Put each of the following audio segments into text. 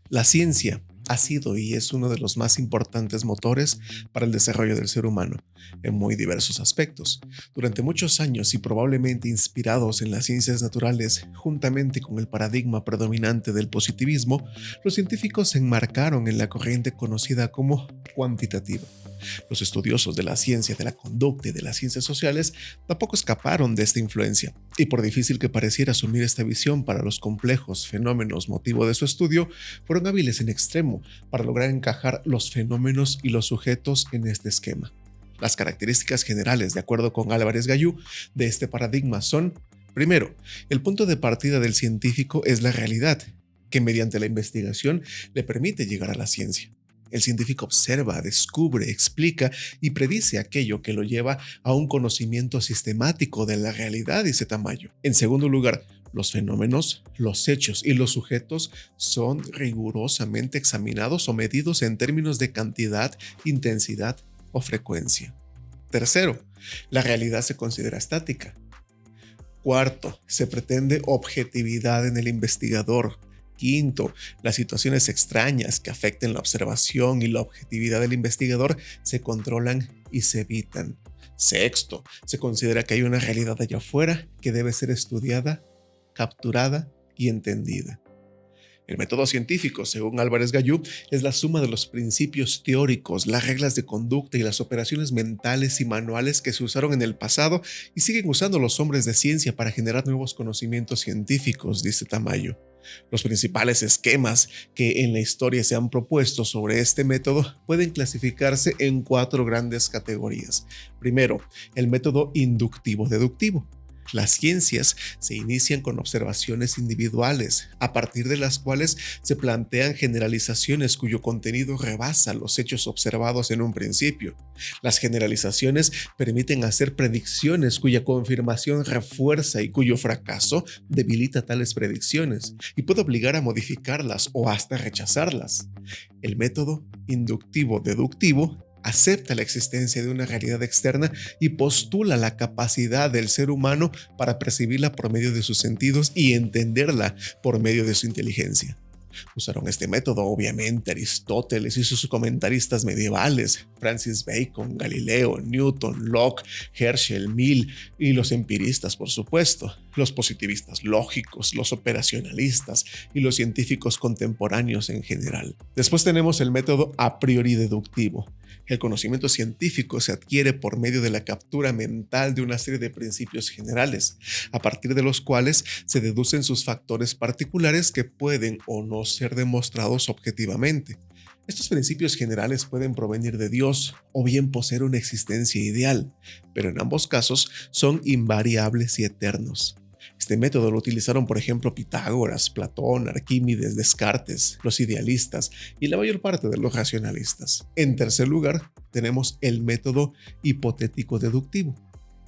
La ciencia ha sido y es uno de los más importantes motores para el desarrollo del ser humano, en muy diversos aspectos. Durante muchos años y probablemente inspirados en las ciencias naturales, juntamente con el paradigma predominante del positivismo, los científicos se enmarcaron en la corriente conocida como cuantitativa. Los estudiosos de la ciencia de la conducta y de las ciencias sociales tampoco escaparon de esta influencia, y por difícil que pareciera asumir esta visión para los complejos fenómenos motivo de su estudio, fueron hábiles en extremo para lograr encajar los fenómenos y los sujetos en este esquema. Las características generales, de acuerdo con Álvarez Gallú, de este paradigma son: primero, el punto de partida del científico es la realidad, que mediante la investigación le permite llegar a la ciencia. El científico observa, descubre, explica y predice aquello que lo lleva a un conocimiento sistemático de la realidad y ese tamaño. En segundo lugar, los fenómenos, los hechos y los sujetos son rigurosamente examinados o medidos en términos de cantidad, intensidad o frecuencia. Tercero, la realidad se considera estática. Cuarto, se pretende objetividad en el investigador. Quinto, las situaciones extrañas que afecten la observación y la objetividad del investigador se controlan y se evitan. Sexto, se considera que hay una realidad allá afuera que debe ser estudiada, capturada y entendida. El método científico, según Álvarez Gallú, es la suma de los principios teóricos, las reglas de conducta y las operaciones mentales y manuales que se usaron en el pasado y siguen usando los hombres de ciencia para generar nuevos conocimientos científicos, dice Tamayo. Los principales esquemas que en la historia se han propuesto sobre este método pueden clasificarse en 4 grandes categorías. Primero, el método inductivo-deductivo. Las ciencias se inician con observaciones individuales, a partir de las cuales se plantean generalizaciones cuyo contenido rebasa los hechos observados en un principio. Las generalizaciones permiten hacer predicciones cuya confirmación refuerza y cuyo fracaso debilita tales predicciones y puede obligar a modificarlas o hasta rechazarlas. El método inductivo-deductivo acepta la existencia de una realidad externa y postula la capacidad del ser humano para percibirla por medio de sus sentidos y entenderla por medio de su inteligencia. Usaron este método, obviamente, Aristóteles y sus comentaristas medievales, Francis Bacon, Galileo, Newton, Locke, Herschel, Mill y los empiristas, por supuesto, los positivistas lógicos, los operacionalistas y los científicos contemporáneos en general. Después tenemos el método a priori deductivo. El conocimiento científico se adquiere por medio de la captura mental de una serie de principios generales, a partir de los cuales se deducen sus factores particulares que pueden o no ser demostrados objetivamente. Estos principios generales pueden provenir de Dios o bien poseer una existencia ideal, pero en ambos casos son invariables y eternos. Este método lo utilizaron, por ejemplo, Pitágoras, Platón, Arquímedes, Descartes, los idealistas y la mayor parte de los racionalistas. En tercer lugar, tenemos el método hipotético-deductivo.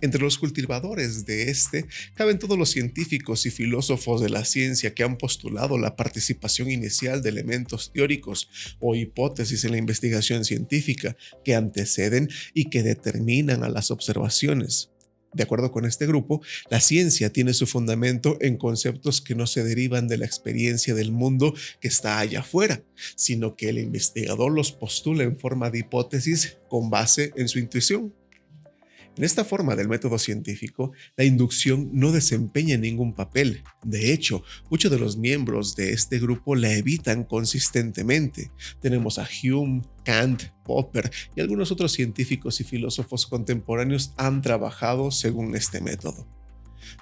Entre los cultivadores de este caben todos los científicos y filósofos de la ciencia que han postulado la participación inicial de elementos teóricos o hipótesis en la investigación científica que anteceden y que determinan a las observaciones. De acuerdo con este grupo, la ciencia tiene su fundamento en conceptos que no se derivan de la experiencia del mundo que está allá afuera, sino que el investigador los postula en forma de hipótesis con base en su intuición. En esta forma del método científico, la inducción no desempeña ningún papel. De hecho, muchos de los miembros de este grupo la evitan consistentemente. Tenemos a Hume, Kant, Popper y algunos otros científicos y filósofos contemporáneos han trabajado según este método.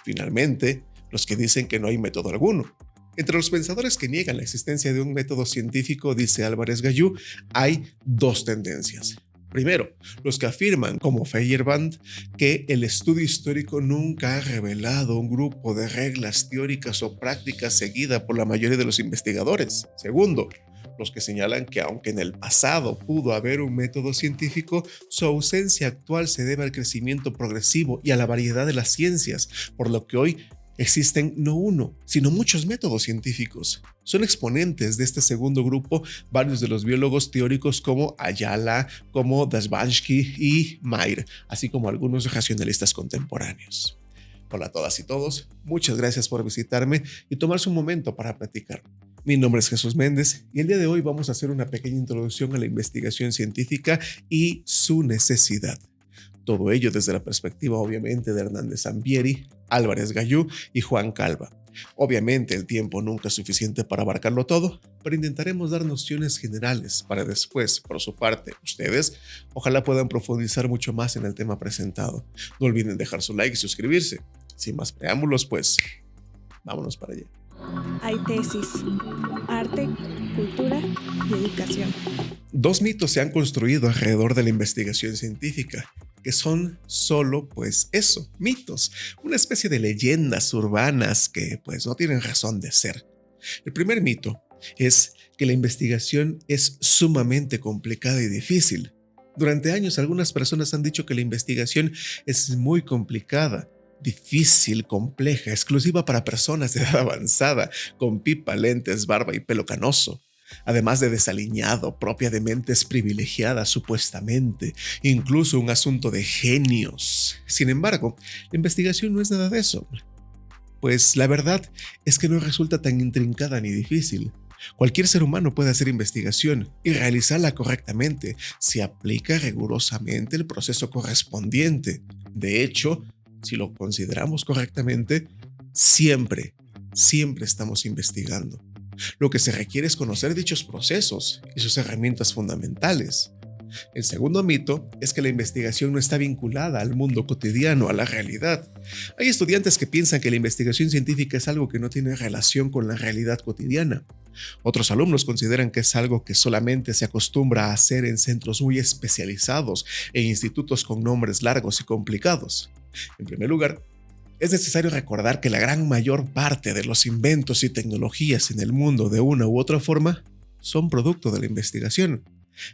Finalmente, los que dicen que no hay método alguno. Entre los pensadores que niegan la existencia de un método científico, dice Álvarez Gallú, hay 2 tendencias. Primero, los que afirman, como Feyerabend, que el estudio histórico nunca ha revelado un grupo de reglas teóricas o prácticas seguida por la mayoría de los investigadores. Segundo, los que señalan que aunque en el pasado pudo haber un método científico, su ausencia actual se debe al crecimiento progresivo y a la variedad de las ciencias, por lo que hoy existen no uno, sino muchos métodos científicos. Son exponentes de este segundo grupo varios de los biólogos teóricos como Ayala, como Dasbansky y Mayr, así como algunos racionalistas contemporáneos. Hola a todas y todos, muchas gracias por visitarme y tomarse un momento para platicar. Mi nombre es Jesús Méndez y el día de hoy vamos a hacer una pequeña introducción a la investigación científica y su necesidad. Todo ello desde la perspectiva obviamente de Hernández Ambieri, Álvarez Gallú y Juan Calva. Obviamente el tiempo nunca es suficiente para abarcarlo todo, pero intentaremos dar nociones generales para después, por su parte, ustedes, ojalá puedan profundizar mucho más en el tema presentado. No olviden dejar su like y suscribirse. Sin más preámbulos, pues, vámonos para allá. Hay tesis, arte, cultura y educación. Dos mitos se han construido alrededor de la investigación científica, que son solo, pues eso, mitos, una especie de leyendas urbanas que pues no tienen razón de ser. El primer mito es que la investigación es sumamente complicada y difícil. Durante años algunas personas han dicho que la investigación es muy complicada, difícil, compleja, exclusiva para personas de edad avanzada, con pipa, lentes, barba y pelo canoso. Además de desaliñado, propia de mentes privilegiadas supuestamente, incluso un asunto de genios. Sin embargo, la investigación no es nada de eso. Pues la verdad es que no resulta tan intrincada ni difícil. Cualquier ser humano puede hacer investigación y realizarla correctamente si aplica rigurosamente el proceso correspondiente. De hecho, si lo consideramos correctamente, siempre estamos investigando. Lo que se requiere es conocer dichos procesos y sus herramientas fundamentales. El segundo mito es que la investigación no está vinculada al mundo cotidiano, a la realidad. Hay estudiantes que piensan que la investigación científica es algo que no tiene relación con la realidad cotidiana. Otros alumnos consideran que es algo que solamente se acostumbra a hacer en centros muy especializados e institutos con nombres largos y complicados. En primer lugar, es necesario recordar que la gran mayor parte de los inventos y tecnologías en el mundo de una u otra forma son producto de la investigación.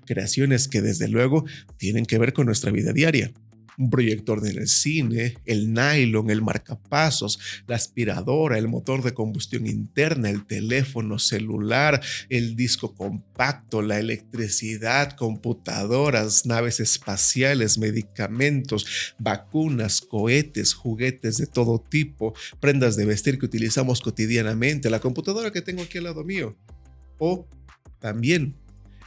Creaciones que desde luego tienen que ver con nuestra vida diaria. Un proyector en el cine, el nylon, el marcapasos, la aspiradora, el motor de combustión interna, el teléfono celular, el disco compacto, la electricidad, computadoras, naves espaciales, medicamentos, vacunas, cohetes, juguetes de todo tipo, prendas de vestir que utilizamos cotidianamente, la computadora que tengo aquí al lado mío. O también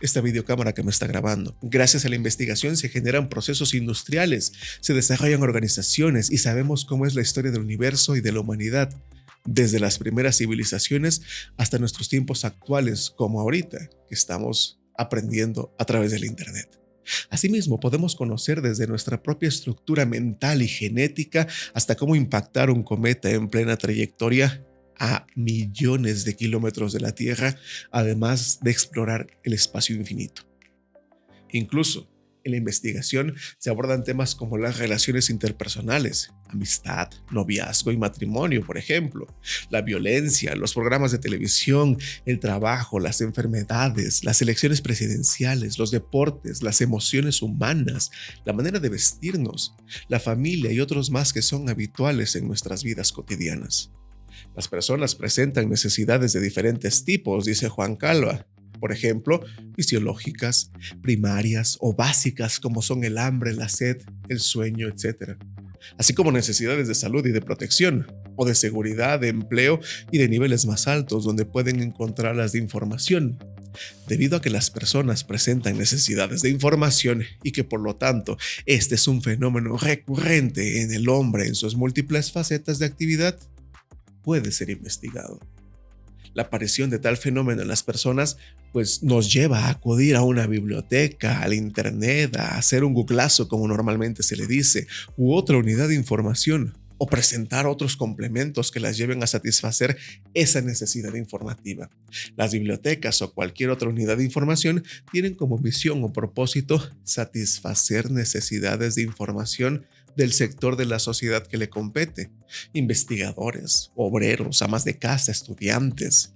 esta videocámara que me está grabando. Gracias a la investigación se generan procesos industriales, se desarrollan organizaciones y sabemos cómo es la historia del universo y de la humanidad, desde las primeras civilizaciones hasta nuestros tiempos actuales, como ahorita, que estamos aprendiendo a través del Internet. Asimismo, podemos conocer desde nuestra propia estructura mental y genética hasta cómo impactar un cometa en plena trayectoria a millones de kilómetros de la Tierra, además de explorar el espacio infinito. Incluso en la investigación se abordan temas como las relaciones interpersonales, amistad, noviazgo y matrimonio, por ejemplo, la violencia, los programas de televisión, el trabajo, las enfermedades, las elecciones presidenciales, los deportes, las emociones humanas, la manera de vestirnos, la familia y otros más que son habituales en nuestras vidas cotidianas. Las personas presentan necesidades de diferentes tipos, dice Juan Calva. Por ejemplo, fisiológicas, primarias o básicas como son el hambre, la sed, el sueño, etc. Así como necesidades de salud y de protección, o de seguridad, de empleo y de niveles más altos donde pueden encontrarlas de información. Debido a que las personas presentan necesidades de información y que por lo tanto este es un fenómeno recurrente en el hombre en sus múltiples facetas de actividad, puede ser investigado. La aparición de tal fenómeno en las personas pues nos lleva a acudir a una biblioteca, al internet, a hacer un googlazo como normalmente se le dice, u otra unidad de información, o presentar otros complementos que las lleven a satisfacer esa necesidad informativa. Las bibliotecas o cualquier otra unidad de información tienen como misión o propósito satisfacer necesidades de información del sector de la sociedad que le compete, investigadores, obreros, amas de casa, estudiantes,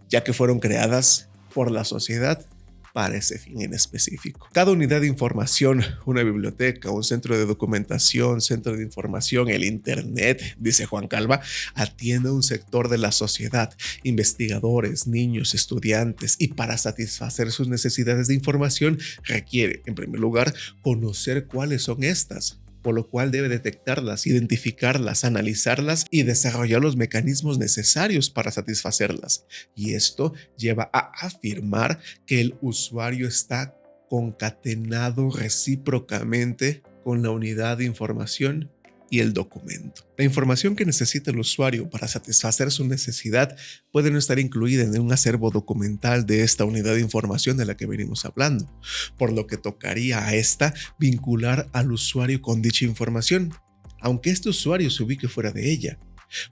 ya que fueron creadas por la sociedad para ese fin en específico. Cada unidad de información, una biblioteca, un centro de documentación, centro de información, el Internet, dice Juan Calva, atiende a un sector de la sociedad, investigadores, niños, estudiantes, y para satisfacer sus necesidades de información requiere, en primer lugar, conocer cuáles son estas. por lo cual debe detectarlas, identificarlas, analizarlas y desarrollar los mecanismos necesarios para satisfacerlas. Y esto lleva a afirmar que el usuario está concatenado recíprocamente con la unidad de información y el documento. La información que necesita el usuario para satisfacer su necesidad puede no estar incluida en un acervo documental de esta unidad de información de la que venimos hablando, por lo que tocaría a esta vincular al usuario con dicha información, aunque este usuario se ubique fuera de ella.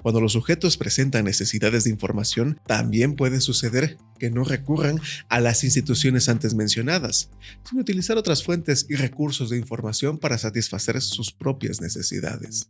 Cuando los sujetos presentan necesidades de información, también puede suceder que no recurran a las instituciones antes mencionadas, sino utilizar otras fuentes y recursos de información para satisfacer sus propias necesidades.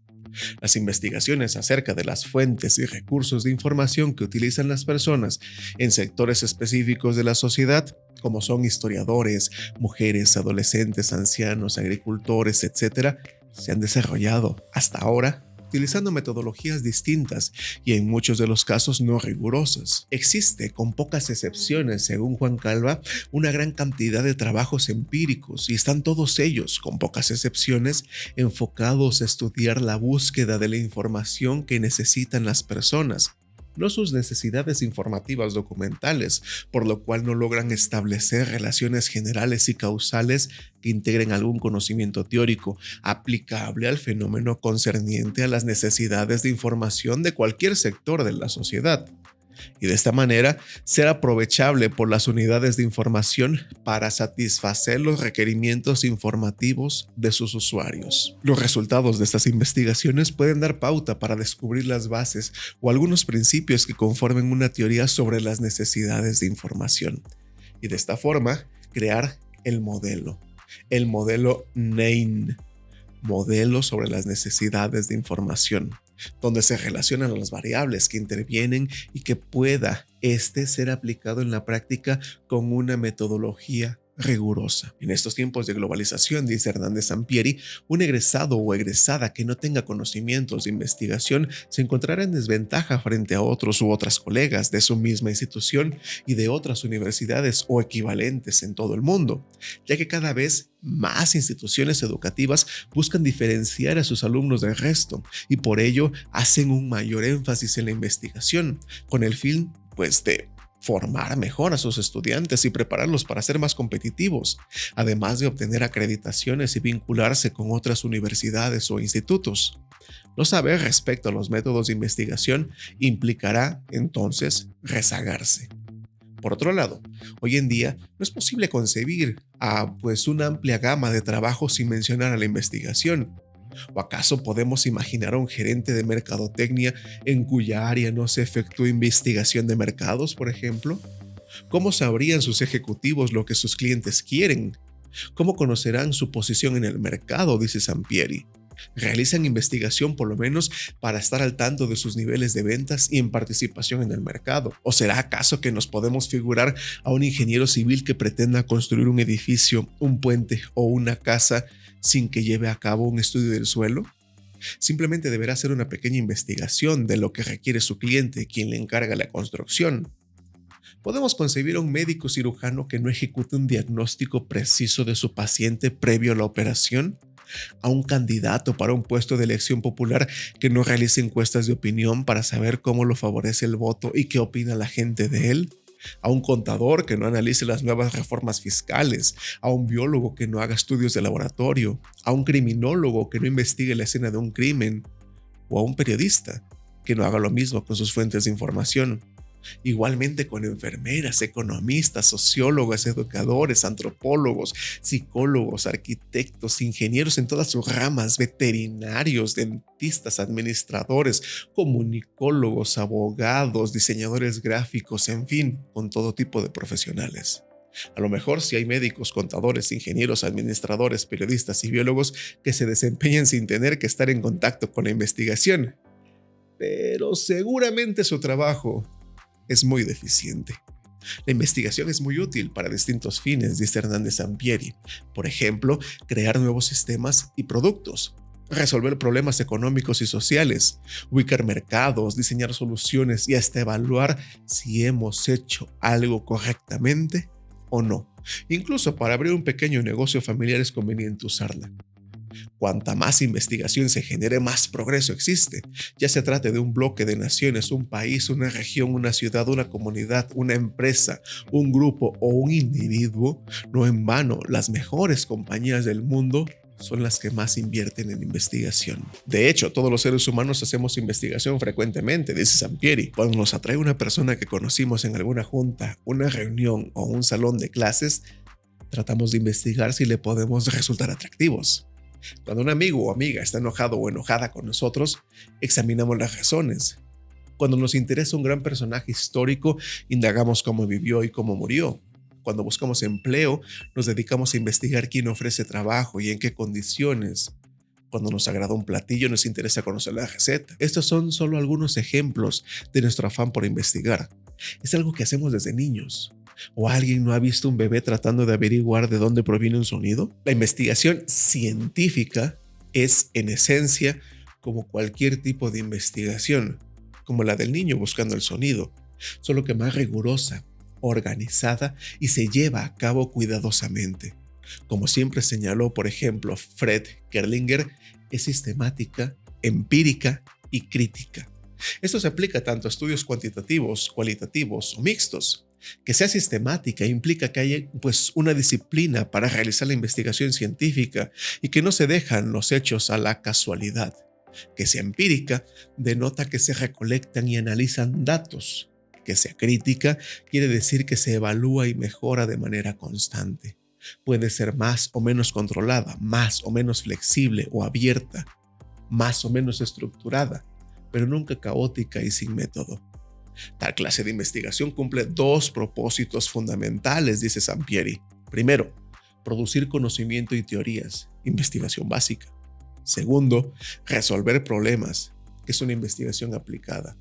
Las investigaciones acerca de las fuentes y recursos de información que utilizan las personas en sectores específicos de la sociedad, como son historiadores, mujeres, adolescentes, ancianos, agricultores, etc., se han desarrollado hasta ahora utilizando metodologías distintas y en muchos de los casos no rigurosas. Existe, con pocas excepciones, según Juan Calva, una gran cantidad de trabajos empíricos y están todos ellos, con pocas excepciones, enfocados a estudiar la búsqueda de la información que necesitan las personas, no sus necesidades informativas documentales, por lo cual no logran establecer relaciones generales y causales que integren algún conocimiento teórico aplicable al fenómeno concerniente a las necesidades de información de cualquier sector de la sociedad. Y de esta manera ser aprovechable por las unidades de información para satisfacer los requerimientos informativos de sus usuarios. Los resultados de estas investigaciones pueden dar pauta para descubrir las bases o algunos principios que conformen una teoría sobre las necesidades de información. Y de esta forma, crear el modelo NEIN, modelo sobre las necesidades de información, donde se relacionan las variables que intervienen y que pueda ser aplicado en la práctica con una metodología rigurosa. En estos tiempos de globalización, dice Hernández Sampieri, un egresado o egresada que no tenga conocimientos de investigación se encontrará en desventaja frente a otros u otras colegas de su misma institución y de otras universidades o equivalentes en todo el mundo, ya que cada vez más instituciones educativas buscan diferenciar a sus alumnos del resto y por ello hacen un mayor énfasis en la investigación, con el fin, de formar mejor a sus estudiantes y prepararlos para ser más competitivos, además de obtener acreditaciones y vincularse con otras universidades o institutos. No saber respecto a los métodos de investigación implicará, entonces, rezagarse. Por otro lado, hoy en día no es posible concebir una amplia gama de trabajos sin mencionar a la investigación. ¿O acaso podemos imaginar a un gerente de mercadotecnia en cuya área no se efectúa investigación de mercados, por ejemplo? ¿Cómo sabrían sus ejecutivos lo que sus clientes quieren? ¿Cómo conocerán su posición en el mercado?, dice Sampieri. Realizan investigación por lo menos para estar al tanto de sus niveles de ventas y en participación en el mercado. ¿O será acaso que nos podemos figurar a un ingeniero civil que pretenda construir un edificio, un puente o una casa sin que lleve a cabo un estudio del suelo? Simplemente deberá hacer una pequeña investigación de lo que requiere su cliente, quien le encarga la construcción. ¿Podemos concebir a un médico cirujano que no ejecute un diagnóstico preciso de su paciente previo a la operación? ¿A un candidato para un puesto de elección popular que no realice encuestas de opinión para saber cómo lo favorece el voto y qué opina la gente de él? ¿A un contador que no analice las nuevas reformas fiscales? ¿A un biólogo que no haga estudios de laboratorio? ¿A un criminólogo que no investigue la escena de un crimen? ¿O a un periodista que no haga lo mismo con sus fuentes de información? Igualmente con enfermeras, economistas, sociólogos, educadores, antropólogos, psicólogos, arquitectos, ingenieros en todas sus ramas, veterinarios, dentistas, administradores, comunicólogos, abogados, diseñadores gráficos, en fin, con todo tipo de profesionales. A lo mejor sí hay médicos, contadores, ingenieros, administradores, periodistas y biólogos que se desempeñan sin tener que estar en contacto con la investigación, pero seguramente su trabajo es muy deficiente. La investigación es muy útil para distintos fines, dice Hernández Sampieri. Por ejemplo, crear nuevos sistemas y productos, resolver problemas económicos y sociales, ubicar mercados, diseñar soluciones y hasta evaluar si hemos hecho algo correctamente o no. Incluso para abrir un pequeño negocio familiar es conveniente usarla. Cuanta más investigación se genere, más progreso existe. Ya se trate de un bloque de naciones, un país, una región, una ciudad, una comunidad, una empresa, un grupo o un individuo, no en vano, las mejores compañías del mundo son las que más invierten en investigación. De hecho, todos los seres humanos hacemos investigación frecuentemente, dice Sampieri. Cuando nos atrae una persona que conocimos en alguna junta, una reunión o un salón de clases, tratamos de investigar si le podemos resultar atractivos. Cuando un amigo o amiga está enojado o enojada con nosotros, examinamos las razones. Cuando nos interesa un gran personaje histórico, indagamos cómo vivió y cómo murió. Cuando buscamos empleo, nos dedicamos a investigar quién ofrece trabajo y en qué condiciones. Cuando nos agrada un platillo, nos interesa conocer la receta. Estos son solo algunos ejemplos de nuestro afán por investigar. Es algo que hacemos desde niños. ¿O alguien no ha visto un bebé tratando de averiguar de dónde proviene un sonido? La investigación científica es, en esencia, como cualquier tipo de investigación, como la del niño buscando el sonido, solo que más rigurosa, organizada y se lleva a cabo cuidadosamente. Como siempre señaló, por ejemplo, Fred Kerlinger, es sistemática, empírica y crítica. Esto se aplica tanto a estudios cuantitativos, cualitativos o mixtos. Que sea sistemática implica que haya una disciplina para realizar la investigación científica y que no se dejan los hechos a la casualidad. Que sea empírica denota que se recolectan y analizan datos. Que sea crítica quiere decir que se evalúa y mejora de manera constante. Puede ser más o menos controlada, más o menos flexible o abierta, más o menos estructurada, pero nunca caótica y sin método. Tal clase de investigación cumple dos propósitos fundamentales, dice Sampieri. Primero, producir conocimiento y teorías, investigación básica. Segundo, resolver problemas, que es una investigación aplicada.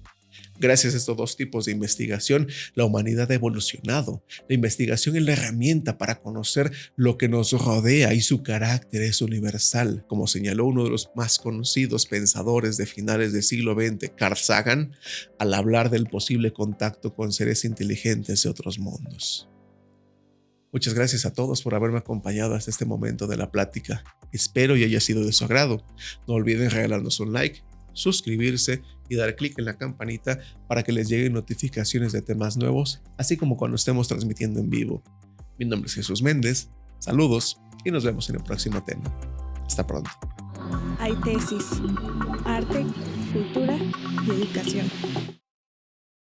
Gracias a estos dos tipos de investigación, la humanidad ha evolucionado. La investigación es la herramienta para conocer lo que nos rodea y su carácter es universal, como señaló uno de los más conocidos pensadores de finales del siglo XX, Carl Sagan, al hablar del posible contacto con seres inteligentes de otros mundos. Muchas gracias a todos por haberme acompañado hasta este momento de la plática. Espero y haya sido de su agrado. No olviden regalarnos un like, suscribirse y dar clic en la campanita para que les lleguen notificaciones de temas nuevos, así como cuando estemos transmitiendo en vivo. Mi nombre es Jesús Méndez, saludos y nos vemos en el próximo tema. Hasta pronto. Hay tesis, arte, cultura y educación.